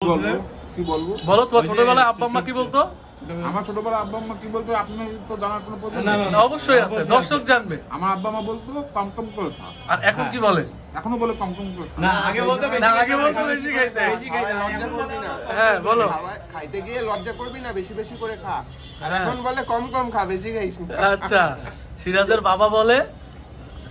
বলো তোমার ছোটবেলায় আব্বা আম্মা কি বলতো? আমার ছোটবেলায় আব্বা আম্মা কি বলতো আপনার তো জানার কোনো প্রয়োজন নেই। অবশ্যই আছে, দর্শক জানবে। আমার আব্বা আম্মা বলতো কম কম করে খা। আর এখন কি বলে? এখনো বলে কম কম করে খা। না আগে বলতো বেশি খাইতে। লজ্জা করবি না। হ্যাঁ বলো। খাইতে গিয়ে লজ্জা করবি না, বেশি বেশি করে খা। আর এখন বলে কম কম খা, বেশি খাইস না। আচ্ছা, সিরাজের বাবা বলে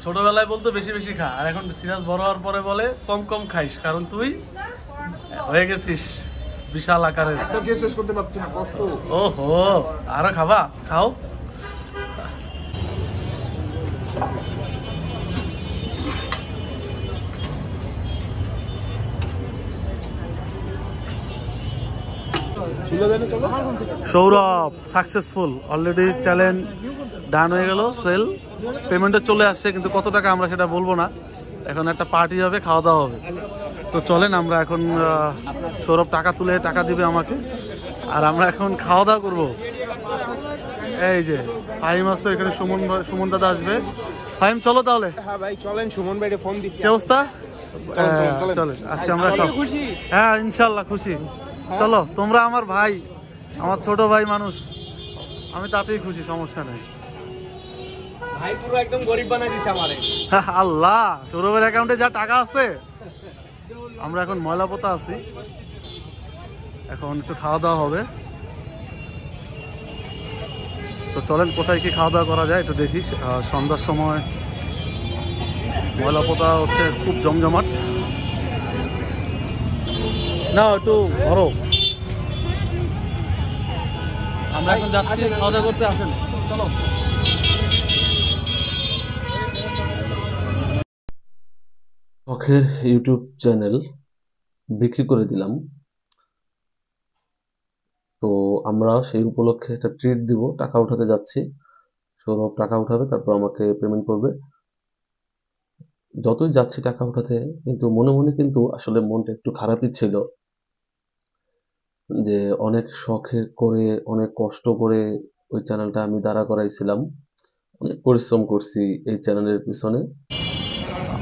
ছোটবেলায় বলতো বেশি বেশি খা, আর এখন সিরাজ বড় হওয়ার পরে বলে কম কম খাইস, কারণ তুই হয়ে গেছিস বিশাল আকারের। একটা খেয়ে শেষ করতে পারছি না, কষ্ট। ওহো, আরো খাবা? খাও। সৌরভ সাকসেসফুল, অলরেডি চ্যালেঞ্জ ডান হয়ে গেল, সেল পেমেন্টে চলে আসছে, কিন্তু কত টাকা আমরা সেটা বলবো না। এখন একটা পার্টি হবে, খাওয়া দাওয়া হবে। তো চলেন আমরা এখন, সৌরভ টাকা তুলে টাকা দিবে আমাকে, আর আমরা এখন খাওয়া দাওয়া করবো। এই যে ফাহিম আছে এখানে, সুমন দাদা আসবে। ফাহিম চলো তাহলে। হ্যাঁ ভাই চলেন, সুমন ভাইরে ফোন দিই। কি অবস্থা? চলেন আজকে আমরা খুশি। হ্যাঁ ইনশাল্লাহ খুশি। চলো, তোমরা আমার ভাই, আমার ছোট ভাই মানুষ, আমি তাতেই খুশি, সমস্যা নেই। ভাই পুরো একদম গরিব বানাই দিছে আমারে। আল্লাহ, সৌরভের অ্যাকাউন্টে যা টাকা আছে। আমরা এখন ময়লাপোতা আছি, এখন একটু খাওয়া দাওয়া হবে। তো চলেন কোথায় কি খাওয়া দাওয়া করা যায় একটু দেখি। সন্ধ্যার সময় ময়লাপোতা হচ্ছে খুব জমজমাট। না একটু ধরো, আমরা এখন যাচ্ছি খাওয়া দাওয়া করতে, আসেন চলো। শখের ইউটিউব চ্যানেল বিক্রি করে দিলাম, তো আমরা সেই উপলক্ষে একটা ট্রিট দিব। টাকা উঠাতে যাচ্ছি, সৌরভ টাকা উঠাবে, তারপর আমাকে পেমেন্ট করবে। যতই যাচ্ছি টাকা উঠাতে, কিন্তু মনে মনে কিন্তু আসলে মনটা একটু খারাপই ছিল, যে অনেক শখে করে, অনেক কষ্ট করে ওই চ্যানেলটা আমি দাঁড়া করাইছিলাম, অনেক পরিশ্রম করছি এই চ্যানেলের পিছনে।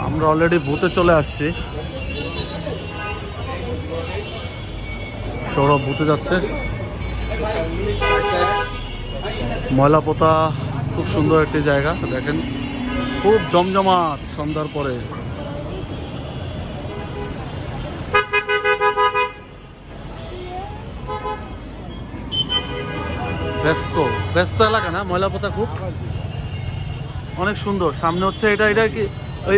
আমরা অলরেডি বুথে চলে আসছি, সৌরভ বুথে যাচ্ছে। ময়লাপোতা খুব সুন্দর একটি জায়গা, দেখেন খুব জমজমাট সন্ধ্যার পরে। ব্যস্ত ব্যস্ত এলাকা না ময়লাপোতা, খুব অনেক সুন্দর। সামনে হচ্ছে এটা কি ওই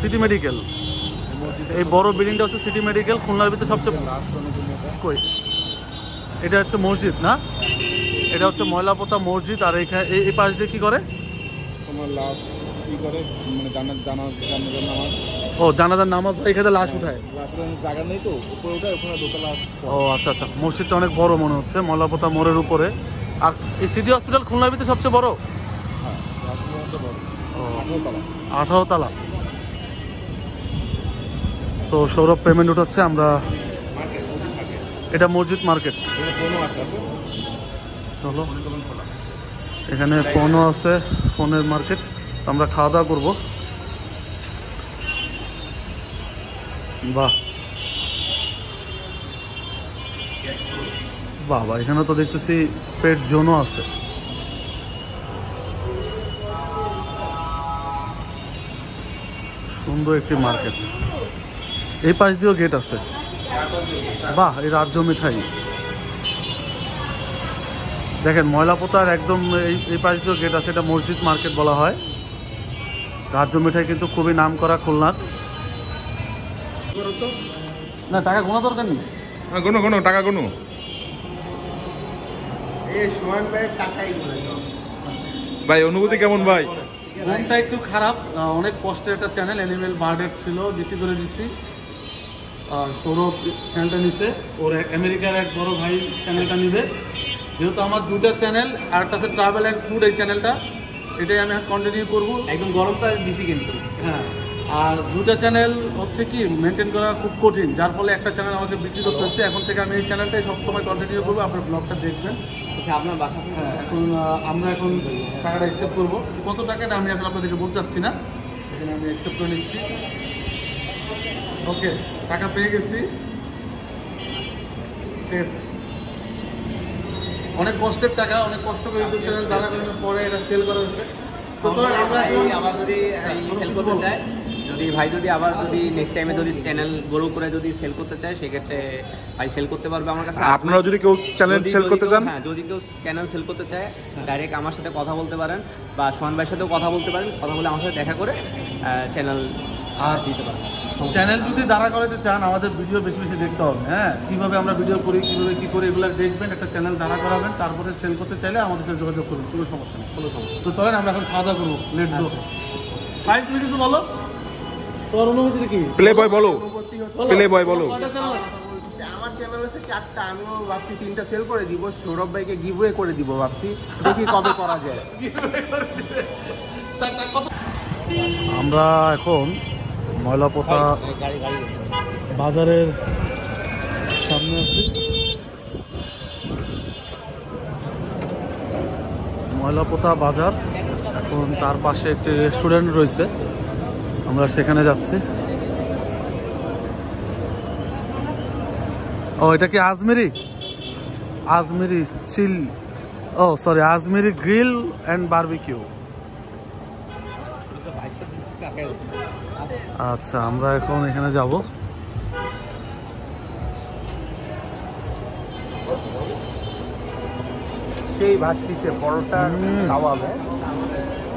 সিটি মেডিকেল, এই বড় বিল্ডিংটা হচ্ছে সিটি মেডিকেল, খুলনার ভিতরে সবচেয়ে। কই এটা হচ্ছে মসজিদ না, এটা হচ্ছে ময়লাপোতা মসজিদ। আর এই পাশ দিয়ে কি করে? ও জানাজার নামাজ, এখানে লাশ উঠায়। ও আচ্ছা আচ্ছা, মসজিদটা অনেক বড় মনে হচ্ছে, ময়লাপোতা মোড়ের উপরে। আর এই সিটি হসপিটাল খুলনার ভিতরে সবচেয়ে বড়, 18 তলা। তো সৌরভ পেমেন্ট উঠাচ্ছে, আমরা এটা মসজিদ মার্কেট। চলো, এখানে ফোনও আছে, ফোনের মার্কেট। আমরা খাওয়া দাওয়া করবো। বাহ বাবা, এখানে তো দেখতেছি পেট জোনও আছে। সুন্দর একটি মার্কেট, এই পাশ দিয়েও গেট আছে। বাহ, এই রাজ্য মিঠাই দেখেন, ময়লাপোতার একদম এই পাশ দিয়েও গেট আছে। এটা মসজিদ মার্কেট বলা হয়। রাজ্য মিঠাই কিন্তু খুবই নাম করা খুলনার। না টাকা গোনা দরকার নেই, কোনো টাকা কোনো। ভাই অনুভূতি কেমন ভাই? মনটা একটু খারাপ, অনেক কষ্টের একটা চ্যানেল, অ্যানিমেল বার্ডের ছিল, বিক্রি করে দিচ্ছি। সৌরভ চ্যানেলটা নিছে, ওর আমেরিকার এক বড় ভাই চ্যানেলটা নিবে। যেহেতু আমার দুটা চ্যানেল, আর একটা আছে ট্রাভেল অ্যান্ড ফুড, এই চ্যানেলটা এটাই আমি কন্টিনিউ করবো। একদম গরমটা দিছি কিন্তু। হ্যাঁ, আর দুটা চ্যানেল হচ্ছে কি মেনটেন করা খুব কঠিন, যার ফলে একটা চ্যানেল আমাকে বিক্রি করতে হচ্ছে। এখন থেকে আমি এই চ্যানেলটাই সবসময় কন্টিনিউ করবো, আপনার ব্লগটা দেখবেন। আচ্ছা আপনার বাসা? হ্যাঁ, এখন আমরা এখন টাকাটা অ্যাকসেপ্ট করবো। কত টাকাটা আমি এখন আপনাদেরকে বলতে চাচ্ছি না, এখানে আমি অ্যাকসেপ্ট করে নিচ্ছি। ওকে, টাকা পেয়ে গেছি। ঠিক আছে, অনেক কষ্টের টাকা, অনেক কষ্ট করে ইউটিউব চ্যানেল দাঁড়া করানোর পরে এটা সেল করা হয়েছে। তো চলো আমরা এখন আবার যদি সেল করতে চায়, যদি ভাই যদি আবার যদি নেক্সট টাইমে যদি চ্যানেল গ্রো করে যদি সেল করতে চায়, সেক্ষেত্রে ভাই সেল করতে পারবে আমার কাছে। আপনারা যদি কেউ চ্যানেল সেল করতে চান, হ্যাঁ, যদি কেউ চ্যানেল সেল করতে চায় ডাইরেক্ট আমার সাথে কথা বলতে পারেন, বা সোহান ভাইয়ের সাথেও কথা বলতে পারেন। কথা বলে আমার সাথে দেখা করে চ্যানেল আর দিতে পারেন। চ্যানেল যদি দাঁড়া করাতে চান, আমাদের ভিডিও বেশি বেশি দেখতে হবে। হ্যাঁ, কিভাবে আমরা ভিডিও করি, কিভাবে কি করি, এগুলো দেখবেন, একটা চ্যানেল দাঁড়া করাবেন, তারপরে সেল করতে চাইলে আমাদের সাথে যোগাযোগ করবেন, কোনো সমস্যা নেই। কোনো সমস্যা। তো চলেন আমরা এখন খাওয়া দাওয়া করবো, লেটস গো। ভাই তুমি কিছু বলো, তোমার অনুভূতি কি? প্লে বয় বলো, অনুভূতি হচ্ছে প্লে বয় বলো। আমার চ্যানেল আছে 4টা, আমিও ভাবছি 3টা সেল করে দিব, সৌরভ ভাইকে গিভওয়ে করে দিব ভাবছি, দেখি কবে করা যায়। আমরা এখন ময়লাপোতা বাজারের সামনে আছি। ময়লাপোতা বাজার, এখন তার পাশে একটি রেস্টুরেন্ট রয়েছে, আমরা সেখানে যাচ্ছি। ও এটা কি আজমেরি? আজমেরি চিল, ও sorry, Ajmeri grill and barbecue. আচ্ছা, আমরা এখন এখানে যাব। সেই ভাজতিছে পরোটা খাওয়াবে।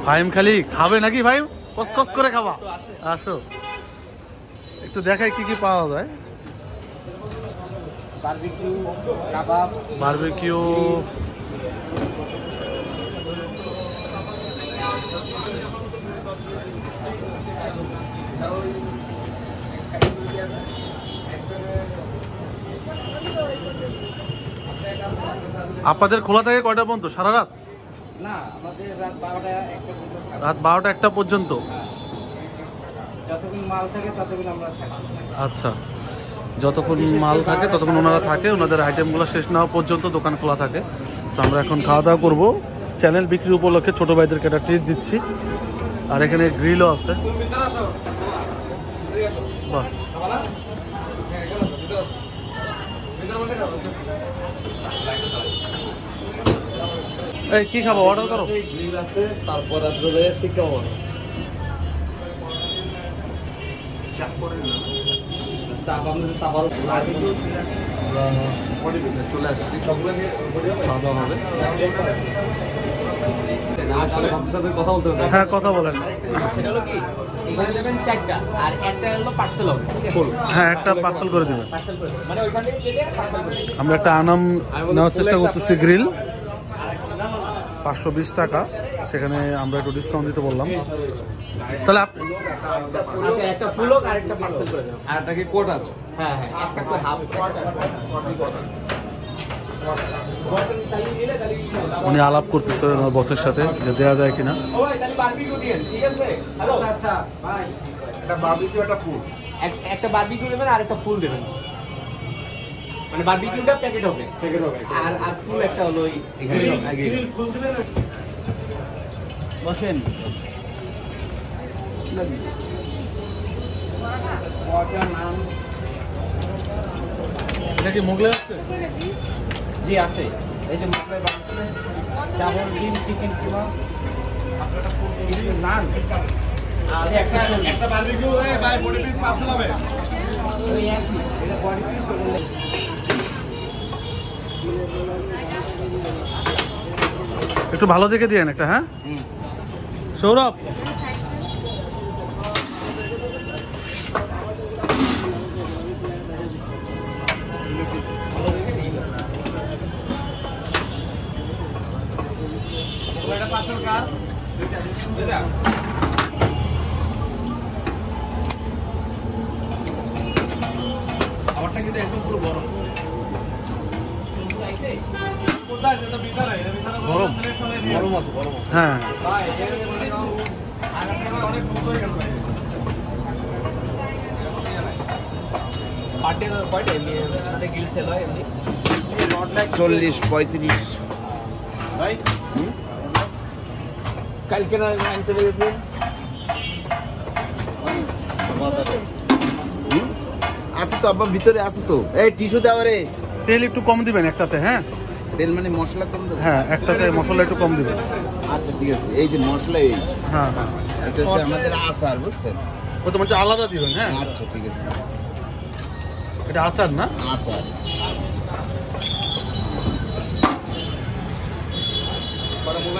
ফাইম খালি খাবে নাকি? ভাই কসকস করে খাবা, আসো একটু দেখাই কি কি পাওয়া যায়। বারবিকিউ, কাবাব, বারবিকিউ, আপনাদের খোলা থাকে কয়টা পর্যন্ত? সারা রাত? না, আমাদের রাত 12টা 1টা পর্যন্ত। রাত 12টা 1টা পর্যন্ত? যতক্ষণ মাল থাকে ততক্ষণ আমরা থাকি। আচ্ছা, যতক্ষণ মাল থাকে ততক্ষণ ওনারা থাকে, ওনাদের আইটেমগুলো শেষ না হওয়া পর্যন্ত দোকান খোলা থাকে। তো আমরা এখন খাওয়া দাওয়া করবো। চ্যানেল বিক্রি উপলক্ষে ছোটো ভাইদেরকে একটা ট্রিট দিচ্ছি, আর এখানে গ্রিলও আছে। বাহ, এই কি খাবো? অর্ডার করো। গ্রিল আছে, তারপর আসবে শিকা বড়। চাপ আমাদের চাপাল বারবিকিউ আমরা চলে আসছি, খাওয়া দাওয়া হবে। সাথে কথা বলতে হবে। হ্যাঁ, কথা বলেন। সেটা হলো কি, এখানে দেবেন 4টা, আর একটা হলো পার্সেল হবে। হ্যাঁ, একটা পার্সেল করে দেবেন। পার্সেল করে মানে ওইখান থেকে কেটে পার্সেল করে। আমরা একটা আনাম নেওয়ার চেষ্টা করতেছি, গ্রিল 520 টাকা, সেখানে আমরা একটু ডিসকাউন্ট দিতে বললাম। তাহলে আচ্ছা, একটা ফুল হোক আর একটা পার্সেল করে দেবেন। আর একটা কি কোট আছে? হ্যাঁ হ্যাঁ, একটা তো হাফ উনি আলাপ করতেছে ওনার বসের সাথে যে দেওয়া যায় কিনা। ও ভাই, তাহলে বারবিকিউ দিয়েন, ঠিক আছে? হ্যালো, আচ্ছা ভাই, একটা বারবিকিউ, একটা ফুল। একটা বারবিকিউ দেবেন আর একটা ফুল দেবেন। মানে বারবিকিউটা প্যাকেট হবে, আর ফুল একটা হলো ওই গ্রিল ফুল দিবেন। বসেন। এটা কি মোগলাই আছে? জি আছে, এই যে মোগলাই বানাচ্ছে, চাবল, ডিম, চিকেন কিমা, আপনারা ফুল দিবেন, নান, আর একটা বারবিকিউ ভাই 40 পিস পার্সেল হবে। ওই একই, এটা 40 পিস হবে। একটু ভালো দেখে দিয়েন একটা। হ্যাঁ সৌরভ, আমারটা কিন্তু একদম পুরো গরম। গরম গরম আছে, গরম আছে। হ্যাঁ, চল্লিশ 35 ভাই কালকে না চলে গেছে। আছে তো আব্বা, ভিতরে আছে তো। এই টিস্যু দাও রে। তেল একটু কম দিবেন একটাতে, হ্যাঁ তেল মানে মশলা কম দেবো? হ্যাঁ, একটাতে মশলা একটু কম দিবেন। আচ্ছা ঠিক আছে। এই যে মশলা, এই হ্যাঁ হ্যাঁ, এটা হচ্ছে আমাদের আচার, বুঝছেন? ও তো মানে আলাদা দিবেন। হ্যাঁ, আচ্ছা ঠিক আছে। এটা আচার না? আচার।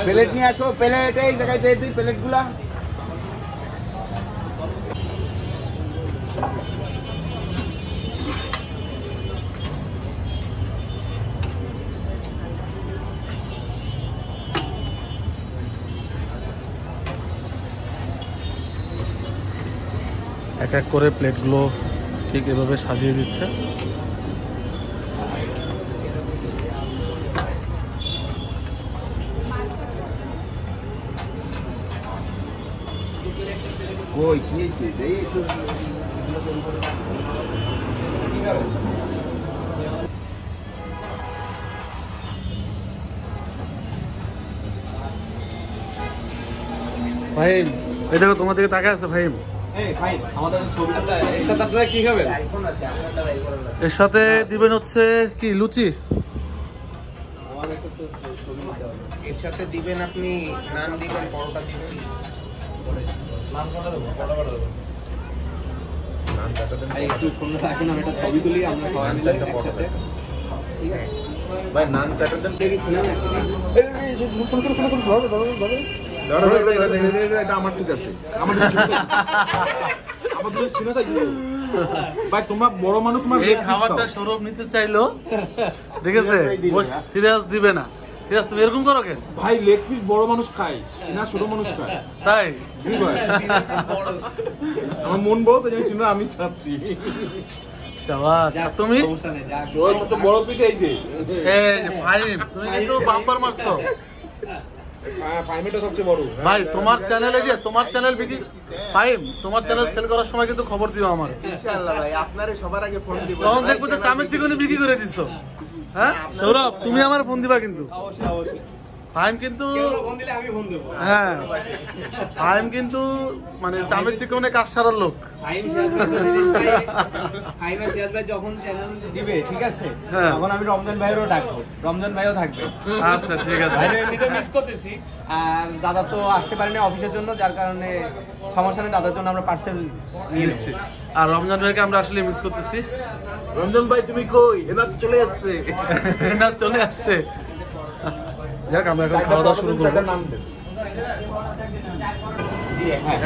প্লেট নিয়ে আসো, প্লেট এই জায়গায় দিয়ে দিই প্লেটগুলা। এক এক করে প্লেটগুলো ঠিক এভাবে সাজিয়ে দিচ্ছে। কই কি হয়েছে? এই একটু ভাই এই দেখো তোমার দিকে তাকায় আছে ভাই। আইফোন আছে, আপনারটা আইফোন আছে। এর সাথে দিবেন হচ্ছে কি লুচি? এর সাথে দিবেন আপনি নান দিবেন, পরোটা দিবেন। একটু ফোন রাখেন, আমি একটা ছবি তুলি, আমরা সবাই মিলে একসাথে। ঠিক আছে ভাই, নান চাটার দেন দেখেছি না? এটা আমার ঠিক আছে, আমার আমাদের ছিল ভাই। তোমরা বড় মানুষ, তোমার এই খাবারটা সৌরভ নিতে চাইলো, ঠিক আছে, সিরিয়াস দিবে না। সিরিয়াস তুমি এরকম করো কেন ভাই? লেগ পিস বড় মানুষ খায়, সিনা ছোট মানুষ খায়। তাই? জি ভাই, আমার মন বড় তো জানি, সিনা আমি চাচ্ছি। শাবাশ। আর তুমি? সোহেল তো বড় পিস এই যে এই যে ফাইম, তুমি কিন্তু বাম্পার মারছো ফাইমেটা সবচেয়ে বড়। ভাই। তোমার চ্যানেলে যে তোমার চ্যানেল বিক্রি, ফাইম তোমার চ্যানেল সেল করার সময় কিন্তু খবর দিও আমার। ইনশাআল্লাহ ভাই, আপনারে সবার আগে ফোন দিব। তখন দেখবো যে চামের চিকনি বিক্রি করে দিছো। হ্যাঁ সৌরভ, তুমি আমার ফোন দিবা কিন্তু। ফাইম কিন্তু, হ্যাঁ ফাইম কিন্তু মানে চামের চিকনে কাজ সারার লোক। যখন চ্যানেল দিবে, ঠিক আছে, হ্যাঁ। তখন আমি রমজান ভাইয়েরও ডাকবো, রমজান ভাইও থাকবে। আচ্ছা ঠিক আছে। ভাইরে এমনিতে মিস করতেছি, আর দাদা তো আসতে পারেনি অফিসের জন্য, যার কারণে সমস্যা নেই, দাদার জন্য আমরা পার্সেল নিয়ে নিচ্ছি। আর রমজান ভাইকে আমরা আসলে মিস করতেছি। রমজান ভাই তুমি কই? এনার চলে আসছে, না চলে আসছে। যাক আমরা এখন খাওয়া দাওয়া শুরু করবো। নাম দেন।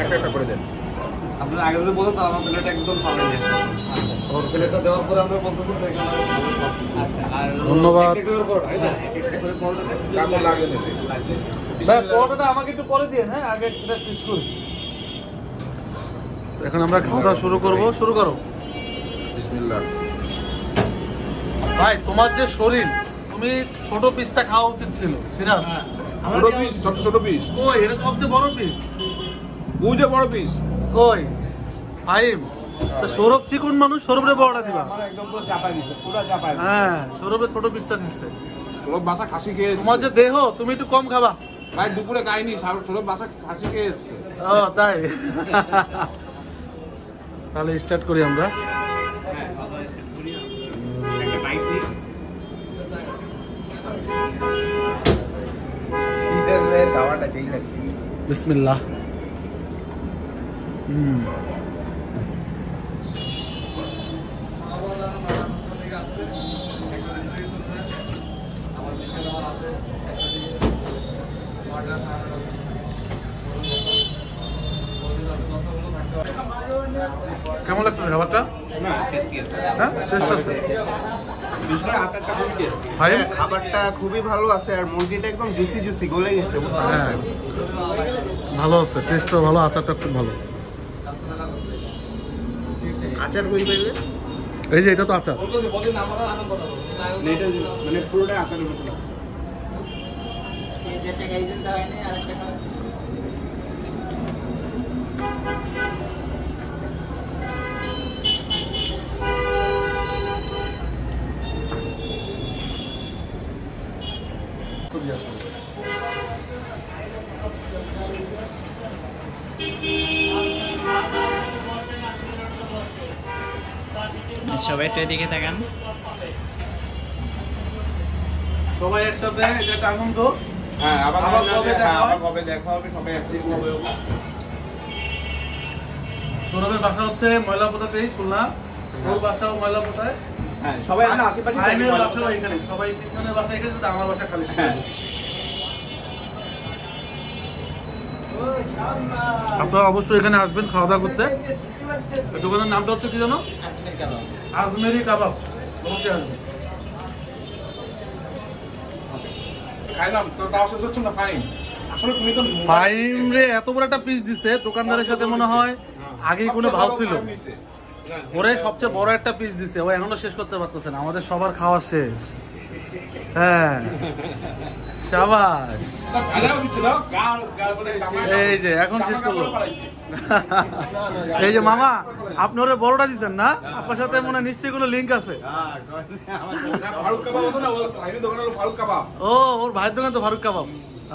একটা একটা করে দেন। আপনার আগে যদি বলতো আমার প্লেট একদম সামনে দিয়ে প্লেটটা দেওয়ার পরে আমরা বলতেছি সেখানে। আচ্ছা, আর ধন্যবাদ। একটা করে পরোটা, তাই না? একটা করে পরোটা দেন। কাপড় লাগে নেবে। ভাই পরোটাটা আমাকে একটু পরে দিয়ে, হ্যাঁ আগে সেটা শেষ করি। এখন আমরা খাওয়া দাওয়া শুরু করবো। শুরু করো বিসমিল্লাহ। ভাই। তোমার যে শরীর, তুমি ছোট পিসটা খাওয়া উচিত ছিল সিরাজ। ছোট পিস, ছোট ছোট পিস। কই এটা তো সবচেয়ে বড় পিস। বুঝে বড় পিস। কই ফাইম তো সৌরভ চিকুন মানুষ, সৌরভরে বড়টা দিবা। আমার একদম পুরো চাপা দিছে, পুরো চাপা দিছে। হ্যাঁ সৌরভে ছোট পিসটা দিচ্ছে। ছোট বাসা খাসি খেয়ে এসছে। তোমার যে দেহ, তুমি একটু কম খাবা। ভাই দুপুরে খাইনি, ছোট বাসা খাসি খেয়ে এসছে। ও তাই? তাহলে স্টার্ট করি আমরা। একটা বাইট দিই। শীতের খাওয়াটা সেই লাগছে। বিসমিল্লাহ। কেমন লাগছে খাবারটা? না, টেস্টি আছে। হ্যাঁ টেস্ট আছে। বিশেষ করে আচারটা খুবই টেস্টি। ফাইম হ্যাঁ, খাবারটা খুবই ভালো আছে, আর মুরগিটা একদম জুসি জুসি গলে গেছে, বুঝতে হ্যাঁ পারছেন? ভালো আছে, টেস্টও ভালো, আচারটা খুব ভালো। আচার হয়ে যাবে। এই যে এটা তো আচার। এটা মানে পুরোটা আচারের মতো লাগছে। সবাই তো এদিকে তাকান। সবাই একসাথে, এটা একটা আনন্দ। হ্যাঁ, আবার কবে দেখা হবে? আবার কবে দেখা হবে, সবাই একসাথে হবে। সৌরভের বাসা হচ্ছে ময়লাপোতাতেই, খুলনা। ওর বাসাও ময়লাপোতায়। হ্যাঁ, সবাই আমরা আশেপাশে থাকি। আইনের বাসাও এখানে, সবাই তিনজনের বাসা এখানে, শুধু আমার বাসা খালি। হ্যাঁ। আপনারা অবশ্যই এখানে আসবেন খাওয়া দাওয়া করতে। দোকানের নামটা হচ্ছে কি জানো? আজমেরি কাবাব। অবশ্যই আসবেন। খাইলাম তো, তাও শেষ হচ্ছে না। ফাইন, আসলে তুমি তো ফাইম রে এত বড় একটা পিস দিছে, দোকানদারের সাথে মনে হয় আগেই কোনো ভাব ছিল। ওরে সবচেয়ে বড় একটা পিস দিছে, ও এখনো শেষ করতে পারতেছে না। আমাদের সবার খাওয়া শেষ। হ্যাঁ, শাবাশ। এই যে এখন শেষ করলো। এই যে মামা, আপনি ওরে বড়টা দিচ্ছেন না? আপনার সাথে মনে হয় নিশ্চয়ই কোনো লিঙ্ক আছে। ফারুক কাবাব আছে না, ওই দোকান হলো ফারুক কাবাব। ও, ওর ভাইয়ের দোকান তো ফারুক কাবাব।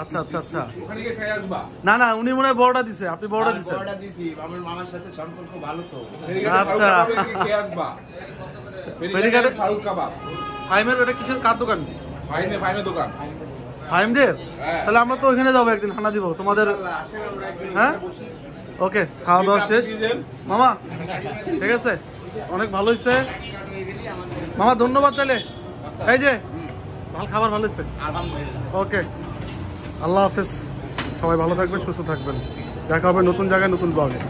আচ্ছা আচ্ছা আচ্ছা। ওখানে গিয়ে খেয়ে আসবা। না না, উনি মনে হয় বড়টা দিছে, আপনি বড়টা দিচ্ছেন। বড়টা দিছি, আমার মামার সাথে সম্পর্ক ভালো তো। আচ্ছা। খেয়ে আসবা। ফেরিঘাটে ফারুক কাবাব। ফাইমের ওটা কিসের কার দোকান? ফাইনের দোকান। ফাইমদের? হ্যাঁ। তাহলে আমরা তো ওখানে যাবো একদিন, হানা দিব তোমাদের। আসেন আমরা একদিন হ্যাঁ? বসি। ওকে, খাওয়া দাওয়া শেষ মামা। ঠিক আছে, অনেক ভালো হয়েছে মামা, ধন্যবাদ। তাহলে এই যে ভালো খাবার, ভালো হয়েছে। ওকে, আল্লাহ হাফেজ। সবাই ভালো থাকবেন, সুস্থ থাকবেন। দেখা হবে নতুন জায়গায়, নতুন ব্লগে।